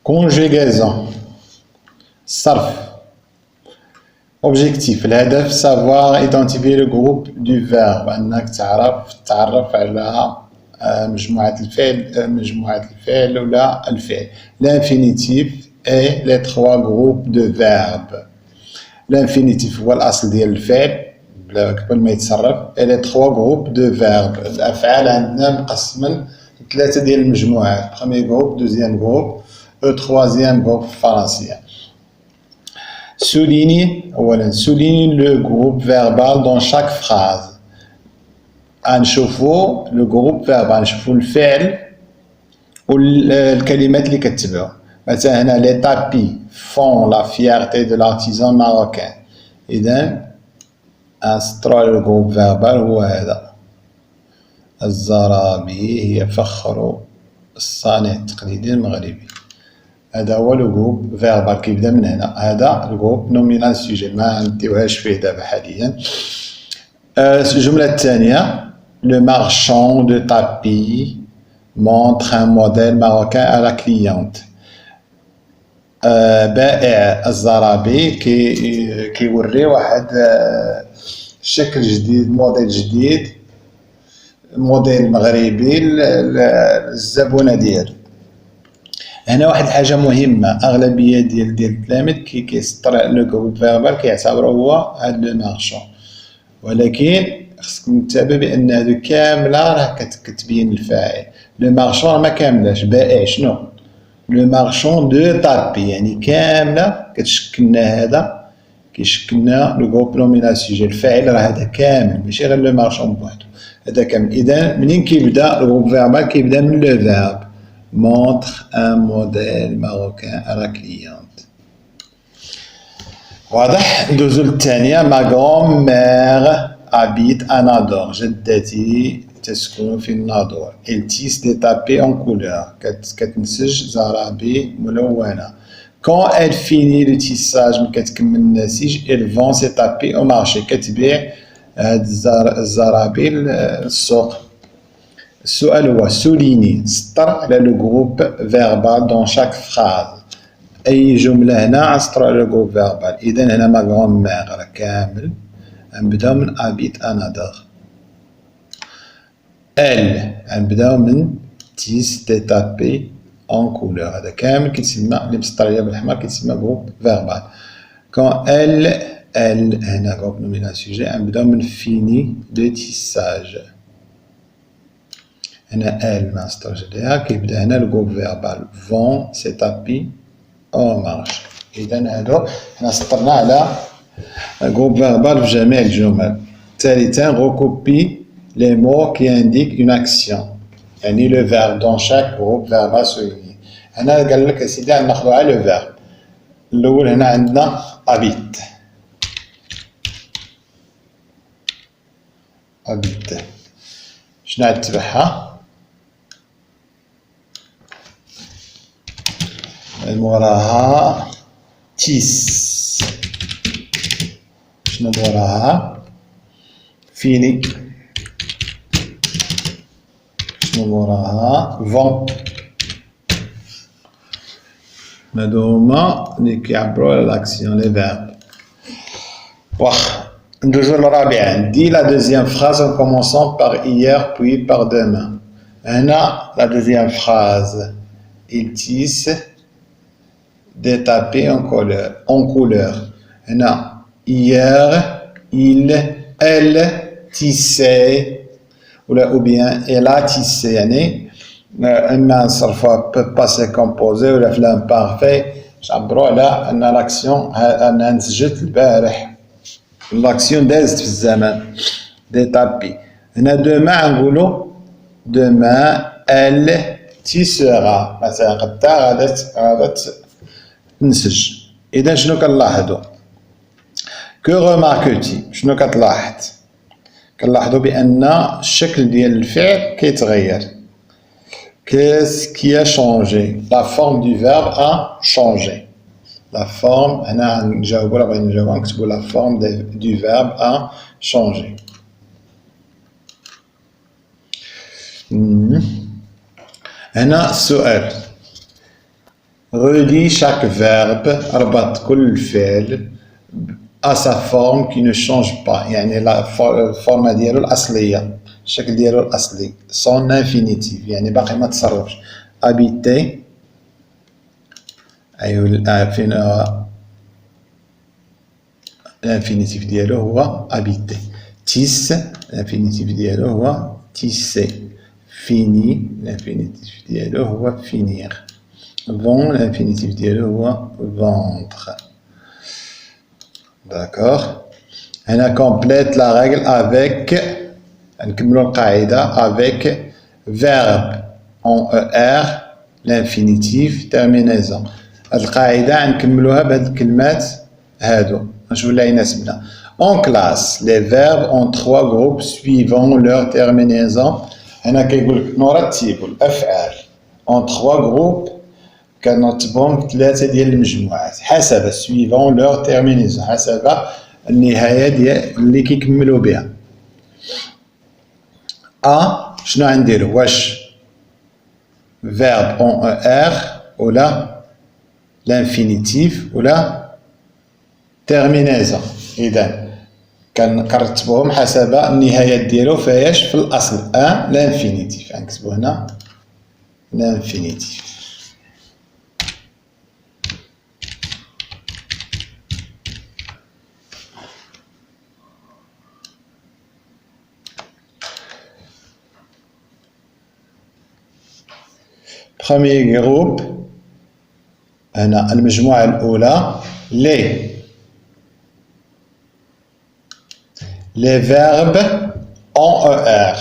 conjugaison صرف objectif الهدف savoir identifier le groupe du verbe أنك تعرف على مجموعة الفعل ولا الفعل. L'infinitif et les trois groupes de verbes. L'infinitif هو الأصل ديال الفعل قبل ما يتصرف et les trois groupes de verbes. الأفعال عندنا مقسمين ثلاثة ديال المجموعات. premier groupe, deuxième groupe, troisième groupe فرنسية. Souligne le groupe verbal dans chaque phrase. نشوفوا le groupe verbal نشوفوا الفعل والكلمات اللي كتبعوا. مثلا هنا les tapis font la fierté de l'artisan marocain. إذا أسطر le groupe verbal هو هذا. الزرابي هي فخر الصانع التقليدي المغربي. هذا هو لو جروب فيربال كيبدا من هنا. هذا الجروب نومينال سوجي ما نديوهاش فيه دابا حاليا. الجملة الثانية لو مارشون دو تابي مونتر ان موديل ماروكان على كليونت. بائع الزرابي كيوري واحد شكل جديد موديل جديد موديل مغربي للزبونة ديالو. هنا واحد الحاجة مهمة أغلبية ديال التلاميذ كيسطر لو جروب فيربال كيعتبرو هو هاد لو مارشون، ولكن خصكم تتابعوا بأن هادو كاملة راه كتبين الفاعل. لو مارشون ما كاملاش بائع شنو؟ لو مارشون دو تابي يعني كاملة كتشكلنا هذا كيشكلنا لو جروب نومينال سوجي. الفاعل راه هذا كامل ماشي غير لو مارشون بوحدو هذا كامل. إذا منين كيبدا لو جروب فيربال كيبدا من لو فيرب montre un modèle marocain à la cliente. واضح؟ ندوزو للثانية. ما grand-mère habite à Nador. جدتي تسكن في الناظور. Elle tisse des tapis en couleur. كتنسج زرابي ملونة. Quand elle finit le tissage ملي كتكمل النسيج elle vend ses tapis au marché. كتبيع هاد الزرابي للسوق. السؤال هو souligner سطر على لو جروب فيربال دون شاك فراز. أي جملة هنا نسطرو على لو جروب فيربال. إذا هنا ما grand-mère راه كامل غنبداو من أبيت أنادور. غنبداو من تيس دي تابي أون كولور. هذا كامل كيتسمى اللي مسطر عليه بالأحمر كيتسمى جروب فيربال. كون هنا جروب نومينال سوجي غنبداو من فيني دو تيساج. هنا ما نسطروش عليها كيبدا هنا الجروب فيربال فون سي تابي أو مارش. إذا هادو حنا سطرنا على جروب فيربال في جميع الجمل. ثالثا recopie les mots qui indiquent une action يعني لو فيرب دون شاك جروب فيربال سوليني. هنا قال لك أسيدي غناخدو على لو فيرب. الأول هنا عندنا أبيت شنو غتبعها؟ موراها تيس. شنو موراها؟ فيني. شنو موراها؟ فون. هادو هما اللي كيعبرو على لاكسيون لي فيرب. واخا ندوزو للرابعة. Dis la deuxième phrase en commençant par hier puis par demain. هنا la deuxième phrase il tisse des tapis en couleur. هنا hier elle tissait ou bien elle a tissé يعني اما نصرفوها باسي كومبوزي ولا في لامبارفي نعبرو على ان لاكسيون انها نسجت البارح. لاكسيون دازت في الزمان دي تابي. هنا دوما نقولو دوما elle tissera مثلا غدا غادا تنسج. إذا شنو كنلاحظو؟ كو غوماركوتي شنو كتلاحظ؟ كنلاحظو بأن الشكل ديال الفعل كيتغير. Qu'est-ce qui a changé? La forme du verbe a changé. La forme, هنا نجاوبو ولا بغينا نجاوبو نكتبو la forme du verbe a changé. هنا السؤال relie chaque verbe ربط كل فعل à sa forme qui ne change pas يعني الفورمة ديالو الأصلية الشكل ديالو الأصلي son infinitif يعني باقي ما تصرفش habiter أيوا فين الانفينيتيف ديالو هو habiter tisse الانفينيتيف ديالو هو tisser fini الانفينيتيف ديالو هو finir vend l'infinitif ديالو هو vendre d'accord هنا complète la règle avec نكملوا القاعدة avec verbe en er l'infinitif terminaison هاد القاعدة نكملوها بهاد الكلمات هادو نشوفوا اللي يناسبنا en classe les verbes en trois groupes suivant leur terminaison هنا كيقول لك نرتب الأفعال en trois groupes كنرتبهم ثلاثة ديال المجموعات حسب suivant leur terminaison حسب النهاية ديال اللي كيكملوا بها شنو غنديرو واش verbe en er ولا l'infinitif ولا terminaison إذا كنرتبوهم حسب النهايات ديالو فاياش في الأصل l'infinitif غنكتبو هنا l'infinitif Premier groupe هنا المجموعة الأولى les verbes en ER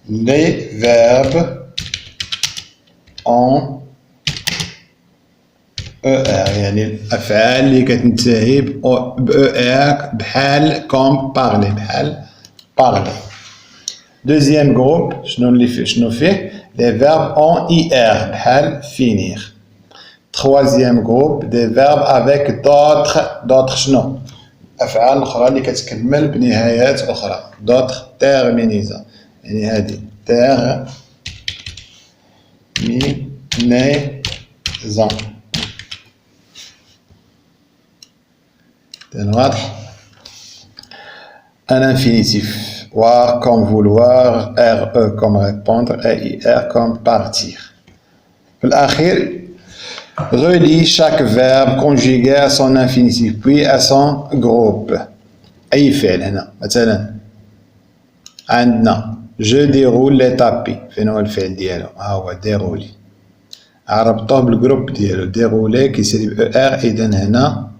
les verbes en ER يعني الأفعال اللي كتنتهي ب ER بحال comme parler بحال parler Deuxième groupe شنو فيه les verbes en IR بحال finir Troisième groupe des verbes avec d'autres شنو أفعال أخرى اللي كتكمل بنهايات أخرى d'autres terminaisons يعني هذه terminaison واضح un infinitif voir comme vouloir RE comme répondre AIR comme partir في الأخير relie chaque verbe conjugué à son infinitif puis à son groupe أي فعل هنا مثلا عندنا je déroule les tapis فين هو الفعل ديالو ها هو dérouler عربطوه بالجروب ديالو dérouler كيسالي ب ER إذا هنا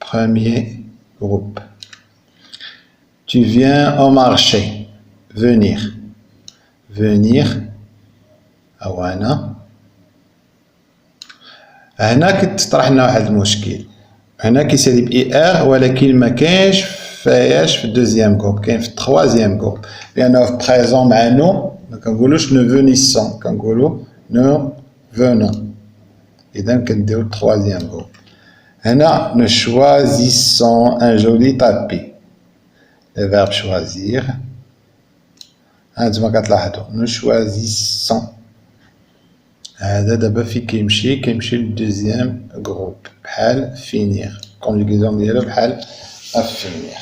premier groupe tu viens au marché venir أو هنا كتطرح لنا واحد المشكل هنا كيسالي ب ER ولكن ما كاينش فاياش في الدوزيام جروب كاين في التخوازيام جروب لأنه في بريزون مع نو ما كنقولوش نو فونيسون كنقولو نو فونون إذا كنديرو التخوازيام جروب هنا nous choisissons un joli tapis le verbe choisir هانتوما كتلاحظوا nous choisissons هذا دابا فين كيمشي للدوزيام جروب بحال finir conjugaison ديالو بحال finir